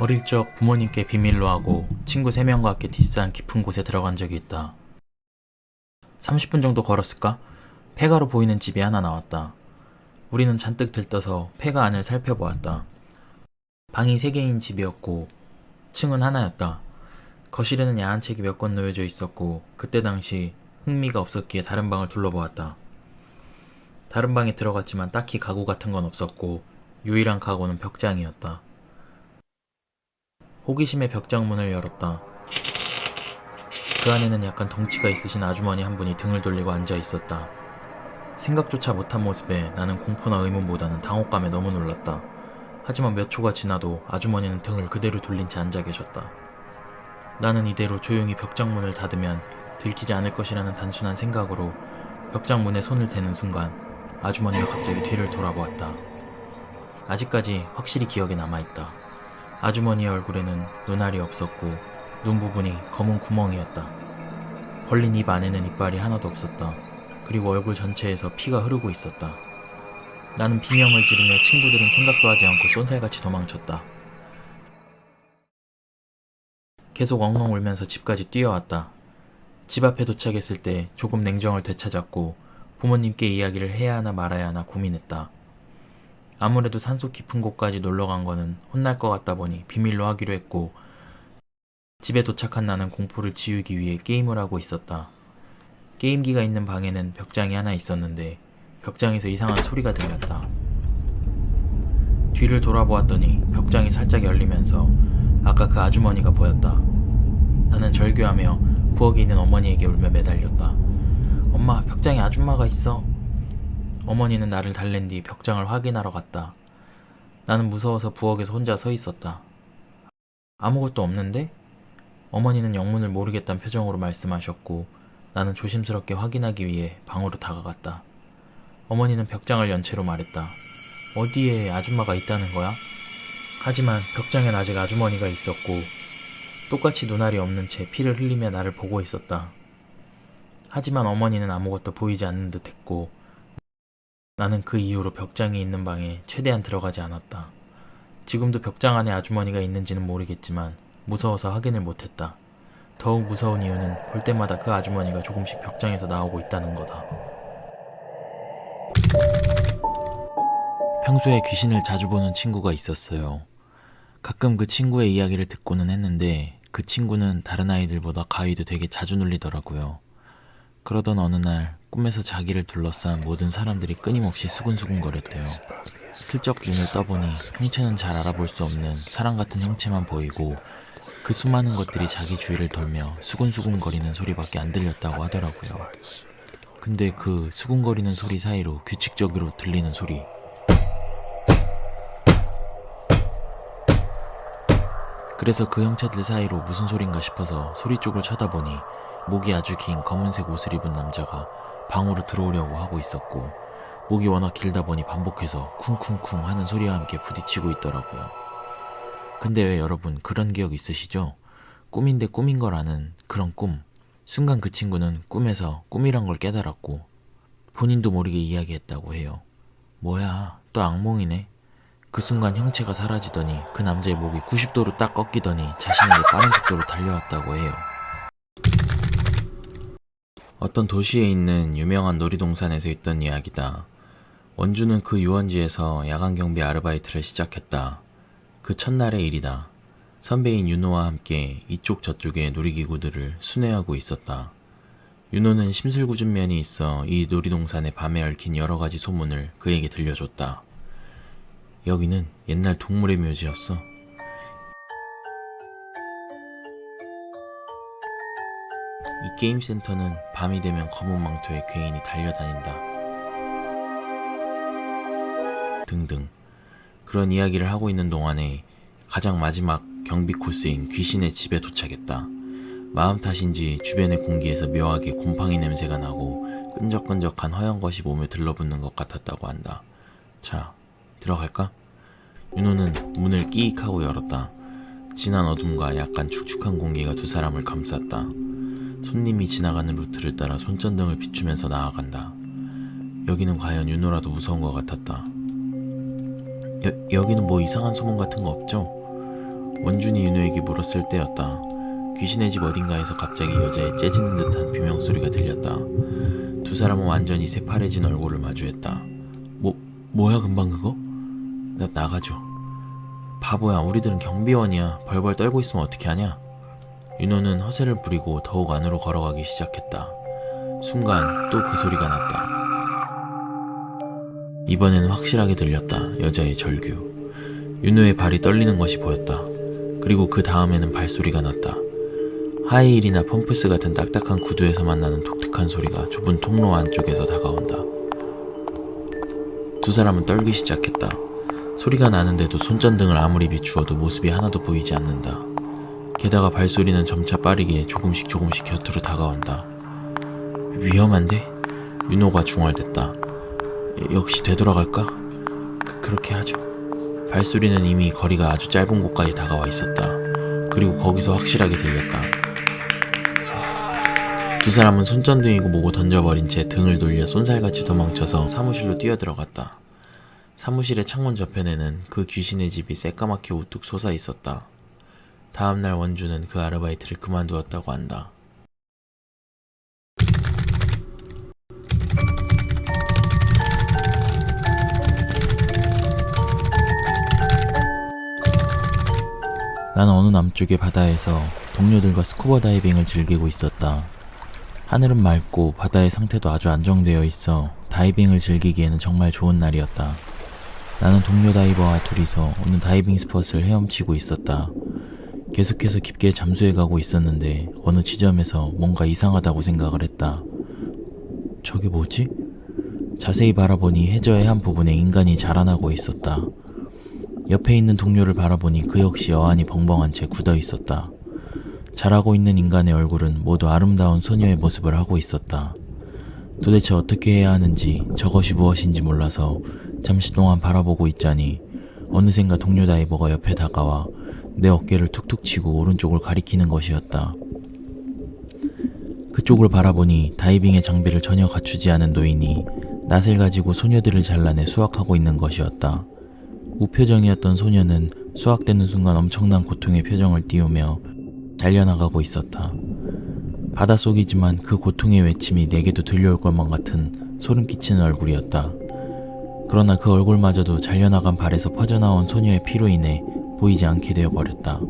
어릴 적 부모님께 비밀로 하고 친구 3명과 함께 뒷산 깊은 곳에 들어간 적이 있다. 30분 정도 걸었을까? 폐가로 보이는 집이 하나 나왔다. 우리는 잔뜩 들떠서 폐가 안을 살펴보았다. 방이 3개인 집이었고 층은 하나였다. 거실에는 야한 책이 몇 권 놓여져 있었고 그때 당시 흥미가 없었기에 다른 방을 둘러보았다. 다른 방에 들어갔지만 딱히 가구 같은 건 없었고 유일한 가구는 벽장이었다. 호기심에 벽장문을 열었다. 그 안에는 약간 덩치가 있으신 아주머니 한 분이 등을 돌리고 앉아 있었다. 생각조차 못한 모습에 나는 공포나 의문보다는 당혹감에 너무 놀랐다. 하지만 몇 초가 지나도 아주머니는 등을 그대로 돌린 채 앉아 계셨다. 나는 이대로 조용히 벽장문을 닫으면 들키지 않을 것이라는 단순한 생각으로 벽장문에 손을 대는 순간 아주머니가 갑자기 뒤를 돌아보았다. 아직까지 확실히 기억에 남아있다. 아주머니의 얼굴에는 눈알이 없었고 눈 부분이 검은 구멍이었다. 벌린 입 안에는 이빨이 하나도 없었다. 그리고 얼굴 전체에서 피가 흐르고 있었다. 나는 비명을 지르며 친구들은 생각도 하지 않고 쏜살같이 도망쳤다. 계속 엉엉 울면서 집까지 뛰어왔다. 집 앞에 도착했을 때 조금 냉정을 되찾았고 부모님께 이야기를 해야 하나 말아야 하나 고민했다. 아무래도 산속 깊은 곳까지 놀러간 거는 혼날 것 같다 보니 비밀로 하기로 했고 집에 도착한 나는 공포를 지우기 위해 게임을 하고 있었다. 게임기가 있는 방에는 벽장이 하나 있었는데 벽장에서 이상한 소리가 들렸다. 뒤를 돌아보았더니 벽장이 살짝 열리면서 아까 그 아주머니가 보였다. 나는 절규하며 부엌에 있는 어머니에게 울며 매달렸다. 엄마, 벽장에 아줌마가 있어. 어머니는 나를 달랜 뒤 벽장을 확인하러 갔다. 나는 무서워서 부엌에서 혼자 서 있었다. 아무것도 없는데? 어머니는 영문을 모르겠다는 표정으로 말씀하셨고 나는 조심스럽게 확인하기 위해 방으로 다가갔다. 어머니는 벽장을 연 채로 말했다. 어디에 아줌마가 있다는 거야? 하지만 벽장엔 아직 아주머니가 있었고 똑같이 눈알이 없는 채 피를 흘리며 나를 보고 있었다. 하지만 어머니는 아무것도 보이지 않는 듯 했고 나는 그 이후로 벽장이 있는 방에 최대한 들어가지 않았다. 지금도 벽장 안에 아주머니가 있는지는 모르겠지만 무서워서 확인을 못했다. 더욱 무서운 이유는 볼 때마다 그 아주머니가 조금씩 벽장에서 나오고 있다는 거다. 평소에 귀신을 자주 보는 친구가 있었어요. 가끔 그 친구의 이야기를 듣고는 했는데 그 친구는 다른 아이들보다 가위도 되게 자주 눌리더라고요. 그러던 어느 날 꿈에서 자기를 둘러싼 모든 사람들이 끊임없이 수근수근거렸대요. 슬쩍 눈을 떠보니 형체는 잘 알아볼 수 없는 사람 같은 형체만 보이고 그 수많은 것들이 자기 주위를 돌며 수근수근거리는 소리밖에 안 들렸다고 하더라고요. 근데 그 수근거리는 소리 사이로 규칙적으로 들리는 소리, 그래서 그 형체들 사이로 무슨 소린가 싶어서 소리 쪽을 쳐다보니 목이 아주 긴 검은색 옷을 입은 남자가 방으로 들어오려고 하고 있었고 목이 워낙 길다 보니 반복해서 쿵쿵쿵 하는 소리와 함께 부딪히고 있더라고요. 근데 왜 여러분 그런 기억 있으시죠? 꿈인데 꿈인 걸 아는 그런 꿈. 순간 그 친구는 꿈에서 꿈이란 걸 깨달았고 본인도 모르게 이야기했다고 해요. 뭐야, 또 악몽이네. 그 순간 형체가 사라지더니 그 남자의 목이 90도로 딱 꺾이더니 자신에게 빠른 속도로 달려왔다고 해요. 어떤 도시에 있는 유명한 놀이동산에서 있던 이야기다. 원주는 그 유원지에서 야간 경비 아르바이트를 시작했다. 그 첫날의 일이다. 선배인 윤호와 함께 이쪽 저쪽의 놀이기구들을 순회하고 있었다. 윤호는 심술궂은 면이 있어 이 놀이동산에 밤에 얽힌 여러 가지 소문을 그에게 들려줬다. 여기는 옛날 동물의 묘지였어. 이 게임센터는 밤이 되면 검은 망토에 괴인이 달려다닌다. 등등. 그런 이야기를 하고 있는 동안에 가장 마지막 경비 코스인 귀신의 집에 도착했다. 마음 탓인지 주변의 공기에서 묘하게 곰팡이 냄새가 나고 끈적끈적한 허연 것이 몸에 들러붙는 것 같았다고 한다. 자, 들어갈까? 윤호는 문을 끼익 하고 열었다. 진한 어둠과 약간 축축한 공기가 두 사람을 감쌌다. 손님이 지나가는 루트를 따라 손전등을 비추면서 나아간다. 여기는 과연 윤호라도 무서운 것 같았다. 여기는 뭐 이상한 소문 같은 거 없죠? 원준이 윤호에게 물었을 때였다. 귀신의 집 어딘가에서 갑자기 여자의 째지는 듯한 비명소리가 들렸다. 두 사람은 완전히 새파래진 얼굴을 마주했다. 뭐야 금방 그거? 나가줘. 바보야, 우리들은 경비원이야. 벌벌 떨고 있으면 어떻게 하냐? 윤호는 허세를 부리고 더욱 안으로 걸어가기 시작했다. 순간 또 그 소리가 났다. 이번에는 확실하게 들렸다. 여자의 절규. 윤호의 발이 떨리는 것이 보였다. 그리고 그 다음에는 발소리가 났다. 하이힐이나 펌프스 같은 딱딱한 구두에서만 나는 독특한 소리가 좁은 통로 안쪽에서 다가온다. 두 사람은 떨기 시작했다. 소리가 나는데도 손전등을 아무리 비추어도 모습이 하나도 보이지 않는다. 게다가 발소리는 점차 빠르게 조금씩 곁으로 다가온다. 위험한데? 윤호가 중얼댔다. 역시 되돌아갈까? 그렇게 하죠. 발소리는 이미 거리가 아주 짧은 곳까지 다가와 있었다. 그리고 거기서 확실하게 들렸다. 두 사람은 손전등이고 뭐고 던져버린 채 등을 돌려 쏜살같이 도망쳐서 사무실로 뛰어들어갔다. 사무실의 창문 저편에는 그 귀신의 집이 새까맣게 우뚝 솟아 있었다. 다음날 원주는 그 아르바이트를 그만두었다고 한다. 나는 어느 남쪽의 바다에서 동료들과 스쿠버 다이빙을 즐기고 있었다. 하늘은 맑고 바다의 상태도 아주 안정되어 있어 다이빙을 즐기기에는 정말 좋은 날이었다. 나는 동료 다이버와 둘이서 어느 다이빙 스폿을 헤엄치고 있었다. 계속해서 깊게 잠수해가고 있었는데 어느 지점에서 뭔가 이상하다고 생각을 했다. 저게 뭐지? 자세히 바라보니 해저의 한 부분에 인간이 자라나고 있었다. 옆에 있는 동료를 바라보니 그 역시 여한이 벙벙한 채 굳어 있었다. 자라고 있는 인간의 얼굴은 모두 아름다운 소녀의 모습을 하고 있었다. 도대체 어떻게 해야 하는지 저것이 무엇인지 몰라서 잠시 동안 바라보고 있자니 어느샌가 동료 다이버가 옆에 다가와 내 어깨를 툭툭 치고 오른쪽을 가리키는 것이었다. 그쪽을 바라보니 다이빙의 장비를 전혀 갖추지 않은 노인이 낫을 가지고 소녀들을 잘라내 수확하고 있는 것이었다. 무표정이었던 소녀는 수확되는 순간 엄청난 고통의 표정을 띄우며 달려나가고 있었다. 바닷속이지만 그 고통의 외침이 내게도 들려올 것만 같은 소름 끼치는 얼굴이었다. 그러나 그 얼굴마저도 잘려나간 발에서 퍼져나온 소녀의 피로 인해 보이지 않게 되어버렸다.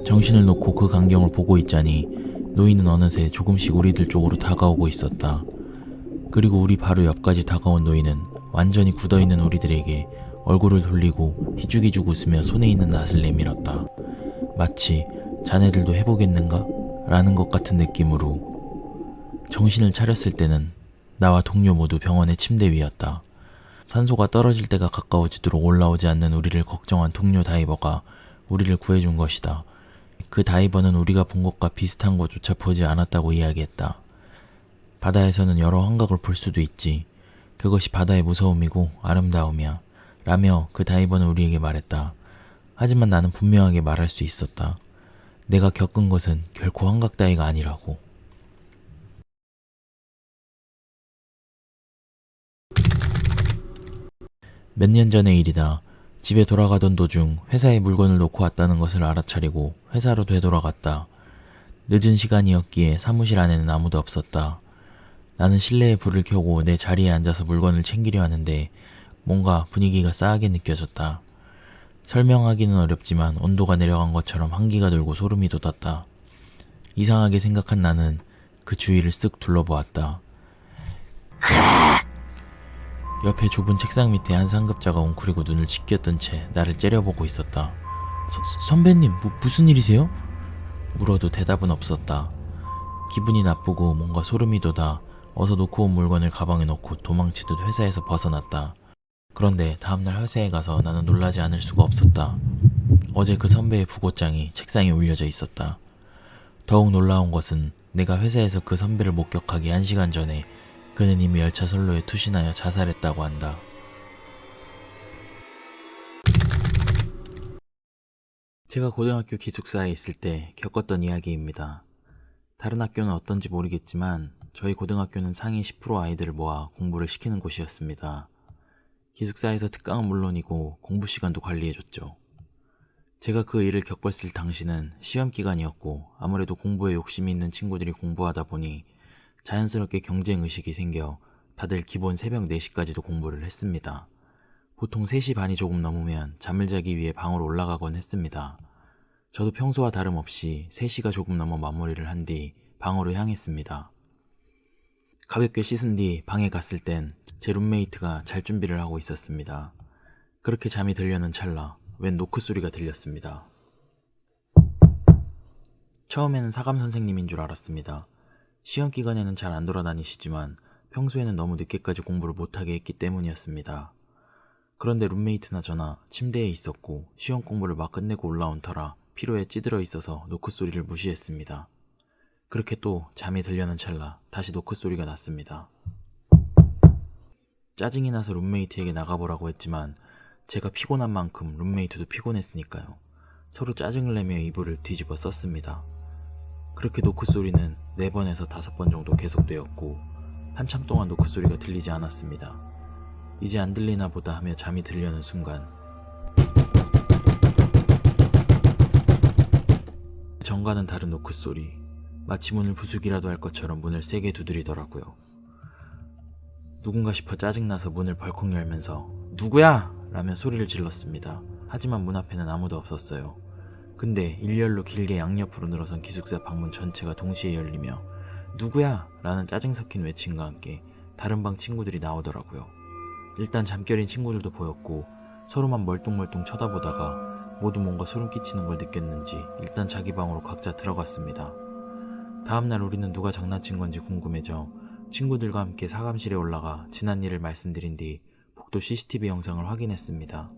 정신을 놓고 그 광경을 보고 있자니 노인은 어느새 조금씩 우리들 쪽으로 다가오고 있었다. 그리고 우리 바로 옆까지 다가온 노인은 완전히 굳어있는 우리들에게 얼굴을 돌리고 희죽희죽 웃으며 손에 있는 낫을 내밀었다. 마치 자네들도 해보겠는가? 라는 것 같은 느낌으로. 정신을 차렸을 때는 나와 동료 모두 병원의 침대 위였다. 산소가 떨어질 때가 가까워지도록 올라오지 않는 우리를 걱정한 동료 다이버가 우리를 구해준 것이다. 그 다이버는 우리가 본 것과 비슷한 것조차 보지 않았다고 이야기했다. 바다에서는 여러 환각을 볼 수도 있지. 그것이 바다의 무서움이고 아름다움이야. 라며 그 다이버는 우리에게 말했다. 하지만 나는 분명하게 말할 수 있었다. 내가 겪은 것은 결코 환각 따위가 아니라고. 몇 년 전의 일이다. 집에 돌아가던 도중 회사에 물건을 놓고 왔다는 것을 알아차리고 회사로 되돌아갔다. 늦은 시간이었기에 사무실 안에는 아무도 없었다. 나는 실내에 불을 켜고 내 자리에 앉아서 물건을 챙기려 하는데 뭔가 분위기가 싸하게 느껴졌다. 설명하기는 어렵지만 온도가 내려간 것처럼 한기가 돌고 소름이 돋았다. 이상하게 생각한 나는 그 주위를 쓱 둘러보았다. 옆에 좁은 책상 밑에 한 상급자가 웅크리고 눈을 치켰던 채 나를 째려보고 있었다. 선배님, 무슨 일이세요? 물어도 대답은 없었다. 기분이 나쁘고 뭔가 소름이 돋아 어서 놓고 온 물건을 가방에 넣고 도망치듯 회사에서 벗어났다. 그런데 다음날 회사에 가서 나는 놀라지 않을 수가 없었다. 어제 그 선배의 부고장이 책상에 올려져 있었다. 더욱 놀라운 것은 내가 회사에서 그 선배를 목격하기 1시간 전에 그는 이미 열차 선로에 투신하여 자살했다고 한다. 제가 고등학교 기숙사에 있을 때 겪었던 이야기입니다. 다른 학교는 어떤지 모르겠지만 저희 고등학교는 상위 10% 아이들을 모아 공부를 시키는 곳이었습니다. 기숙사에서 특강은 물론이고 공부 시간도 관리해줬죠. 제가 그 일을 겪었을 당시는 시험 기간이었고 아무래도 공부에 욕심이 있는 친구들이 공부하다 보니 자연스럽게 경쟁 의식이 생겨 다들 기본 새벽 4시까지도 공부를 했습니다. 보통 3시 반이 조금 넘으면 잠을 자기 위해 방으로 올라가곤 했습니다. 저도 평소와 다름없이 3시가 조금 넘어 마무리를 한 뒤 방으로 향했습니다. 가볍게 씻은 뒤 방에 갔을 땐 제 룸메이트가 잘 준비를 하고 있었습니다. 그렇게 잠이 들려는 찰나 웬 노크 소리가 들렸습니다. 처음에는 사감 선생님인 줄 알았습니다. 시험 기간에는 잘 안 돌아다니시지만 평소에는 너무 늦게까지 공부를 못하게 했기 때문이었습니다. 그런데 룸메이트나 저나 침대에 있었고 시험 공부를 막 끝내고 올라온 터라 피로에 찌들어 있어서 노크 소리를 무시했습니다. 그렇게 또 잠이 들려는 찰나 다시 노크 소리가 났습니다. 짜증이 나서 룸메이트에게 나가보라고 했지만 제가 피곤한 만큼 룸메이트도 피곤했으니까요. 서로 짜증을 내며 이불을 뒤집어 썼습니다. 그렇게 노크 소리는 4번에서 5번 정도 계속되었고 한참 동안 노크 소리가 들리지 않았습니다. 이제 안 들리나 보다 하며 잠이 들려는 순간 전과는 다른 노크 소리, 마치 문을 부수기라도 할 것처럼 문을 세게 두드리더라고요. 누군가 싶어 짜증나서 문을 벌컥 열면서 누구야! 라며 소리를 질렀습니다. 하지만 문 앞에는 아무도 없었어요. 근데 일렬로 길게 양옆으로 늘어선 기숙사 방문 전체가 동시에 열리며 누구야! 라는 짜증 섞인 외침과 함께 다른 방 친구들이 나오더라고요. 일단 잠결인 친구들도 보였고 서로만 멀뚱멀뚱 쳐다보다가 모두 뭔가 소름 끼치는 걸 느꼈는지 일단 자기 방으로 각자 들어갔습니다. 다음날 우리는 누가 장난친 건지 궁금해져 친구들과 함께 사감실에 올라가 지난 일을 말씀드린 뒤 복도 CCTV 영상을 확인했습니다.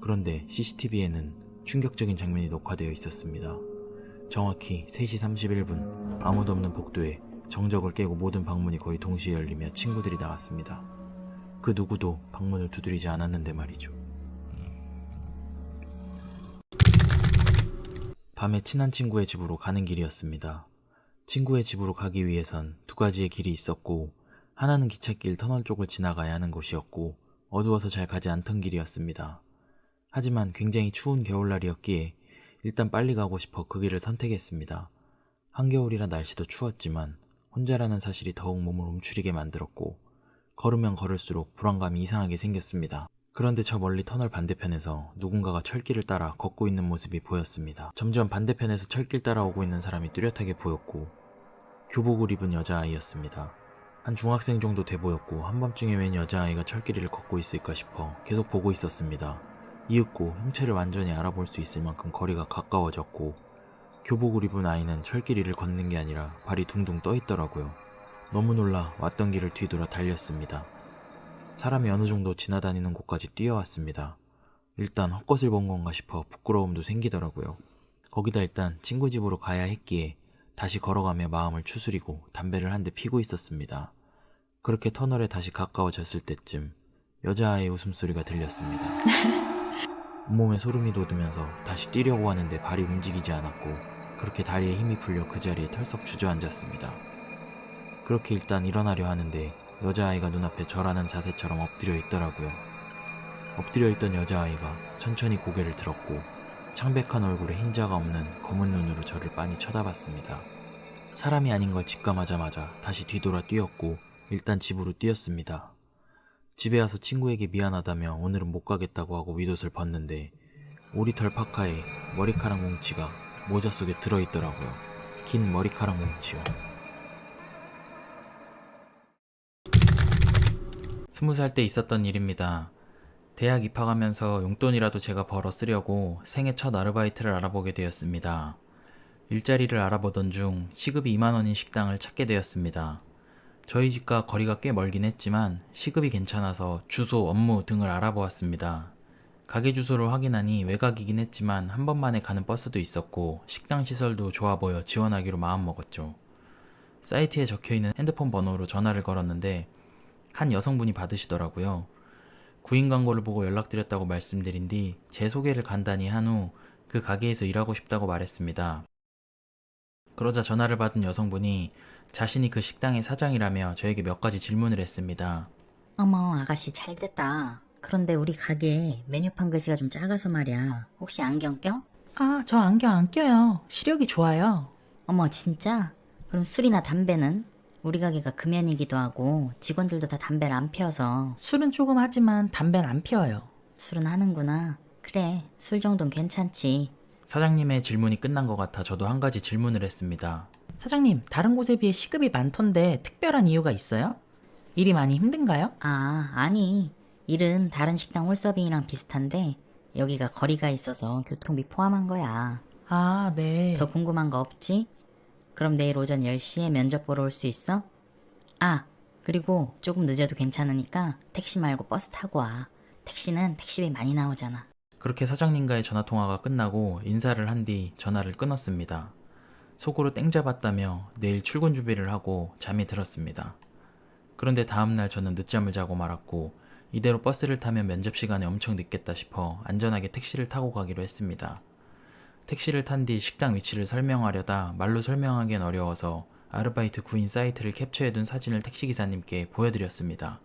그런데 CCTV에는 충격적인 장면이 녹화되어 있었습니다. 정확히 3시 31분 아무도 없는 복도에 정적을 깨고 모든 방문이 거의 동시에 열리며 친구들이 나왔습니다. 그 누구도 방문을 두드리지 않았는데 말이죠. 밤에 친한 친구의 집으로 가는 길이었습니다. 친구의 집으로 가기 위해선 2가지의 길이 있었고 하나는 기찻길 터널 쪽을 지나가야 하는 곳이었고 어두워서 잘 가지 않던 길이었습니다. 하지만 굉장히 추운 겨울날이었기에 일단 빨리 가고 싶어 그 길을 선택했습니다. 한겨울이라 날씨도 추웠지만 혼자라는 사실이 더욱 몸을 움츠리게 만들었고 걸으면 걸을수록 불안감이 이상하게 생겼습니다. 그런데 저 멀리 터널 반대편에서 누군가가 철길을 따라 걷고 있는 모습이 보였습니다. 점점 반대편에서 철길 따라 오고 있는 사람이 뚜렷하게 보였고 교복을 입은 여자아이였습니다. 한 중학생 정도 돼 보였고 한밤중에 웬 여자아이가 철길을 걷고 있을까 싶어 계속 보고 있었습니다. 이윽고 형체를 완전히 알아볼 수 있을 만큼 거리가 가까워졌고 교복을 입은 아이는 철길 위를 걷는 게 아니라 발이 둥둥 떠 있더라고요. 너무 놀라 왔던 길을 뒤돌아 달렸습니다. 사람이 어느 정도 지나다니는 곳까지 뛰어왔습니다. 일단 헛것을 본 건가 싶어 부끄러움도 생기더라고요. 거기다 일단 친구 집으로 가야 했기에 다시 걸어가며 마음을 추스리고 담배를 한 대 피고 있었습니다. 그렇게 터널에 다시 가까워졌을 때쯤 여자아이의 웃음소리가 들렸습니다. 온몸에 소름이 돋으면서 다시 뛰려고 하는데 발이 움직이지 않았고 그렇게 다리에 힘이 풀려 그 자리에 털썩 주저앉았습니다. 그렇게 일단 일어나려 하는데 여자아이가 눈앞에 절하는 자세처럼 엎드려 있더라고요. 엎드려 있던 여자아이가 천천히 고개를 들었고 창백한 얼굴에 흰자가 없는 검은 눈으로 저를 빤히 쳐다봤습니다. 사람이 아닌 걸 직감하자마자 다시 뒤돌아 뛰었고 일단 집으로 뛰었습니다. 집에 와서 친구에게 미안하다며 오늘은 못 가겠다고 하고 윗옷을 벗는데 오리털 파카에 머리카락 뭉치가 모자 속에 들어있더라고요. 긴 머리카락 뭉치요. 20살 때 있었던 일입니다. 대학 입학하면서 용돈이라도 제가 벌어 쓰려고 생애 첫 아르바이트를 알아보게 되었습니다. 일자리를 알아보던 중 시급이 2만 원인 식당을 찾게 되었습니다. 저희 집과 거리가 꽤 멀긴 했지만 시급이 괜찮아서 주소, 업무 등을 알아보았습니다. 가게 주소를 확인하니 외곽이긴 했지만 한 번만에 가는 버스도 있었고 식당 시설도 좋아 보여 지원하기로 마음먹었죠. 사이트에 적혀있는 핸드폰 번호로 전화를 걸었는데 한 여성분이 받으시더라고요. 구인 광고를 보고 연락드렸다고 말씀드린 뒤 제 소개를 간단히 한 후 그 가게에서 일하고 싶다고 말했습니다. 그러자 전화를 받은 여성분이 자신이 그 식당의 사장이라며 저에게 몇 가지 질문을 했습니다. 어머, 아가씨 잘됐다. 그런데 우리 가게 메뉴판 글씨가 좀 작아서 말이야. 혹시 안경 껴? 아, 저 안경 안 껴요. 시력이 좋아요. 어머, 진짜? 그럼 술이나 담배는? 우리 가게가 금연이기도 하고 직원들도 다 담배를 안 피워서. 술은 조금 하지만 담배는 안 피워요. 술은 하는구나. 그래, 술 정도는 괜찮지. 사장님의 질문이 끝난 것 같아 저도 한 가지 질문을 했습니다. 사장님, 다른 곳에 비해 시급이 많던데 특별한 이유가 있어요? 일이 많이 힘든가요? 아, 아니. 일은 다른 식당 홀서빙이랑 비슷한데 여기가 거리가 있어서 교통비 포함한 거야. 아, 네. 더 궁금한 거 없지? 그럼 내일 오전 10시에 면접 보러 올 수 있어? 아, 그리고 조금 늦어도 괜찮으니까 택시 말고 버스 타고 와. 택시는 택시비 많이 나오잖아. 그렇게 사장님과의 전화통화가 끝나고 인사를 한 뒤 전화를 끊었습니다. 속으로 땡 잡았다며 내일 출근 준비를 하고 잠이 들었습니다. 그런데 다음날 저는 늦잠을 자고 말았고 이대로 버스를 타면 면접 시간에 엄청 늦겠다 싶어 안전하게 택시를 타고 가기로 했습니다. 택시를 탄 뒤 식당 위치를 설명하려다 말로 설명하기엔 어려워서 아르바이트 구인 사이트를 캡처해둔 사진을 택시기사님께 보여드렸습니다.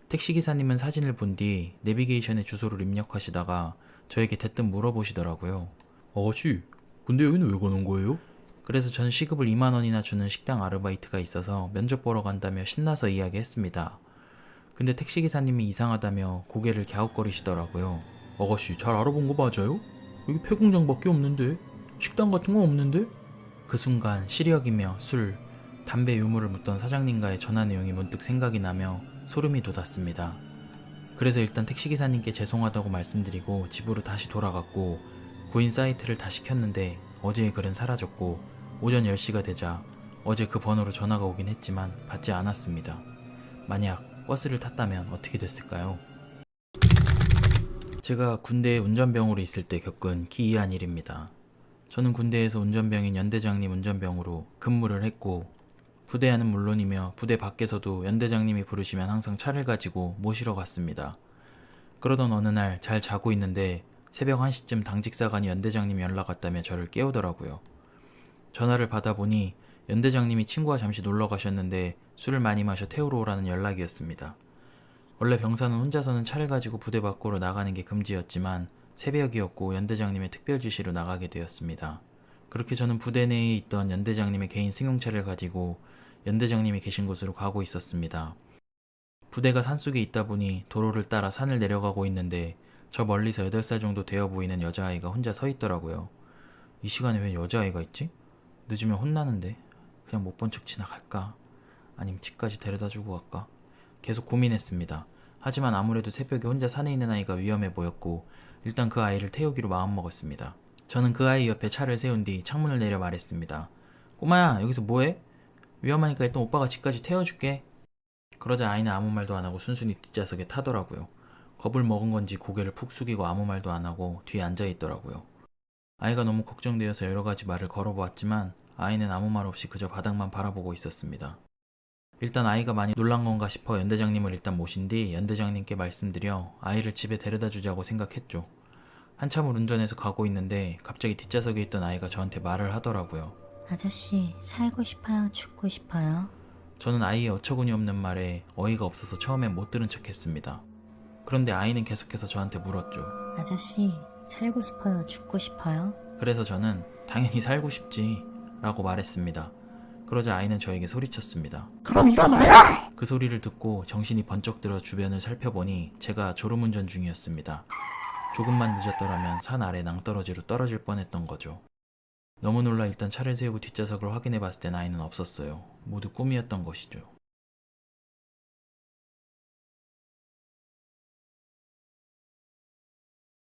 택시기사님은 사진을 본 뒤 내비게이션에 주소를 입력하시다가 저에게 대뜸 물어보시더라고요. 아가씨, 근데 여기는 왜 가는 거예요? 그래서 전 시급을 2만 원이나 주는 식당 아르바이트가 있어서 면접 보러 간다며 신나서 이야기했습니다. 근데 택시기사님이 이상하다며 고개를 갸웃거리시더라고요. 아가씨, 잘 알아본 거 맞아요? 여기 폐공장밖에 없는데? 식당 같은 거 없는데? 그 순간 시력이며 술, 담배 유무를 묻던 사장님과의 전화 내용이 문득 생각이 나며 소름이 돋았습니다. 그래서 일단 택시기사님께 죄송하다고 말씀드리고 집으로 다시 돌아갔고 구인 사이트를 다시 켰는데 어제의 글은 사라졌고 오전 10시가 되자 어제 그 번호로 전화가 오긴 했지만 받지 않았습니다. 만약 버스를 탔다면 어떻게 됐을까요? 제가 군대에 운전병으로 있을 때 겪은 기이한 일입니다. 저는 군대에서 운전병인 연대장님 운전병으로 근무를 했고 부대 안은 물론이며 부대 밖에서도 연대장님이 부르시면 항상 차를 가지고 모시러 갔습니다. 그러던 어느 날 잘 자고 있는데 새벽 1시쯤 당직사관이 연대장님이 연락 왔다며 저를 깨우더라고요. 전화를 받아보니 연대장님이 친구와 잠시 놀러 가셨는데 술을 많이 마셔 태우러 오라는 연락이었습니다. 원래 병사는 혼자서는 차를 가지고 부대 밖으로 나가는 게 금지였지만 새벽이었고 연대장님의 특별 지시로 나가게 되었습니다. 그렇게 저는 부대 내에 있던 연대장님의 개인 승용차를 가지고 연대장님이 계신 곳으로 가고 있었습니다. 부대가 산속에 있다 보니 도로를 따라 산을 내려가고 있는데 저 멀리서 8살 정도 되어 보이는 여자아이가 혼자 서 있더라고요. 이 시간에 왜 여자아이가 있지? 늦으면 혼나는데 그냥 못 본 척 지나갈까? 아니면 집까지 데려다 주고 갈까? 계속 고민했습니다. 하지만 아무래도 새벽에 혼자 산에 있는 아이가 위험해 보였고 일단 그 아이를 태우기로 마음먹었습니다. 저는 그 아이 옆에 차를 세운 뒤 창문을 내려 말했습니다. 꼬마야, 여기서 뭐해? 위험하니까 일단 오빠가 집까지 태워줄게. 그러자 아이는 아무 말도 안 하고 순순히 뒷좌석에 타더라고요. 겁을 먹은 건지 고개를 푹 숙이고 아무 말도 안 하고 뒤에 앉아 있더라고요. 아이가 너무 걱정되어서 여러 가지 말을 걸어보았지만 아이는 아무 말 없이 그저 바닥만 바라보고 있었습니다. 일단 아이가 많이 놀란 건가 싶어 연대장님을 일단 모신 뒤 연대장님께 말씀드려 아이를 집에 데려다 주자고 생각했죠. 한참을 운전해서 가고 있는데 갑자기 뒷좌석에 있던 아이가 저한테 말을 하더라고요. 아저씨, 살고 싶어요? 죽고 싶어요? 저는 아이의 어처구니 없는 말에 어이가 없어서 처음엔 못 들은 척 했습니다. 그런데 아이는 계속해서 저한테 물었죠. 아저씨, 살고 싶어요? 죽고 싶어요? 그래서 저는 당연히 살고 싶지 라고 말했습니다. 그러자 아이는 저에게 소리쳤습니다. 그럼 일어나야! 그 소리를 듣고 정신이 번쩍 들어 주변을 살펴보니 제가 졸음운전 중이었습니다. 조금만 늦었더라면 산 아래 낭떠러지로 떨어질 뻔했던 거죠. 너무 놀라 일단 차를 세우고 뒷좌석을 확인해 봤을 땐 아이는 없었어요. 모두 꿈이었던 것이죠.